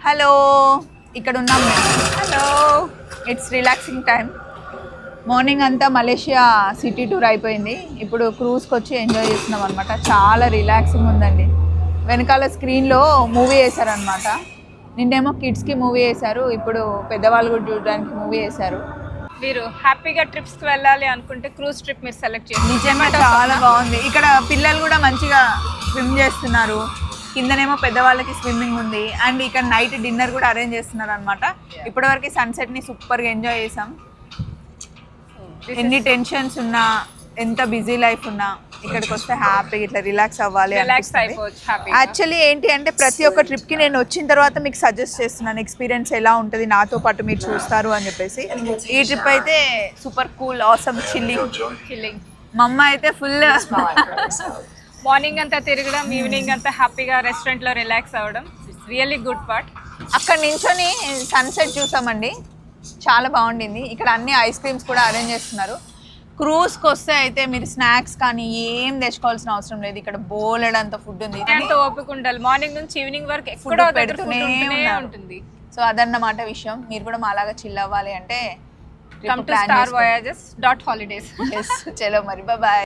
Hello, ఇక్కడ ఉన్నాం మేము. Hello, it's relaxing time. Morning అంతా మలేషియా సిటీ టూర్ అయిపోయింది. ఇప్పుడు క్రూజ్కి వచ్చి ఎంజాయ్ చేస్తున్నాం అనమాట. చాలా రిలాక్సింగ్ ఉందండి. వెనకాల స్క్రీన్లో మూవీ వేశారనమాట. నిన్నేమో కిడ్స్కి మూవీ వేశారు, ఇప్పుడు పెద్దవాళ్ళు కూడా చూడడానికి మూవీ వేశారు. మీరు హ్యాపీగా ట్రిప్స్కి వెళ్ళాలి అనుకుంటే క్రూజ్ ట్రిప్ మీరు సెలెక్ట్ చేయండి. నిజంగా చాలా బాగుంది. ఇక్కడ పిల్లలు కూడా మంచిగా స్విమ్ చేస్తున్నారు. కిందనేమో పెద్దవాళ్ళకి స్విమ్మింగ్ ఉంది. అండ్ ఇక్కడ నైట్ డిన్నర్ కూడా అరేంజ్ చేస్తున్నారు అనమాట. ఇప్పటివరకు సన్సెట్ని సూపర్గా ఎంజాయ్ చేసాం. ఎన్ని టెన్షన్స్ ఉన్నా, ఎంత బిజీ లైఫ్ ఉన్నా ఇక్కడికి వస్తే హ్యాపీగా ఇట్లా రిలాక్స్ అవ్వాలి. యాక్చువల్లీ ఏంటి అంటే ప్రతి ఒక్క ట్రిప్కి నేను వచ్చిన తర్వాత మీకు సజెస్ట్ చేస్తున్నాను ఎక్స్పీరియన్స్ ఎలా ఉంటుంది, నాతో పాటు మీరు చూస్తారు అని చెప్పేసి. ఈ ట్రిప్ అయితే సూపర్ కూల్, ఆసమ్, చిల్లింగ్. మా అమ్మ అయితే ఫుల్ మార్నింగ్ అంతా తిరగడం, ఈవినింగ్ అంతా హ్యాపీగా రెస్టారెంట్లో రిలాక్స్ అవ్వడం, ఇట్స్ రియల్లీ గుడ్ పార్ట్. అక్కడ నించొని సన్సెట్ చూసామండి, చాలా బాగుండింది. ఇక్కడ అన్ని ఐస్ క్రీమ్స్ కూడా అరేంజ్ చేస్తున్నారు. క్రూజ్కి వస్తే అయితే మీరు స్నాక్స్ కానీ ఏం తెచ్చుకోవాల్సిన అవసరం లేదు. ఇక్కడ బోలెడంత ఫుడ్ ఉంది. ఎంతో ఓపిక ఉండాలి. మార్నింగ్ నుంచి ఈవినింగ్ వరకు ఎక్కడో పెడుతూనే ఉంటుంది. సో అదన్నమాట విషయం. మీరు కూడా మాలాగా చిల్ అవ్వాలి అంటే come to starvoyages.holidays. చలో మరి, బాయ్.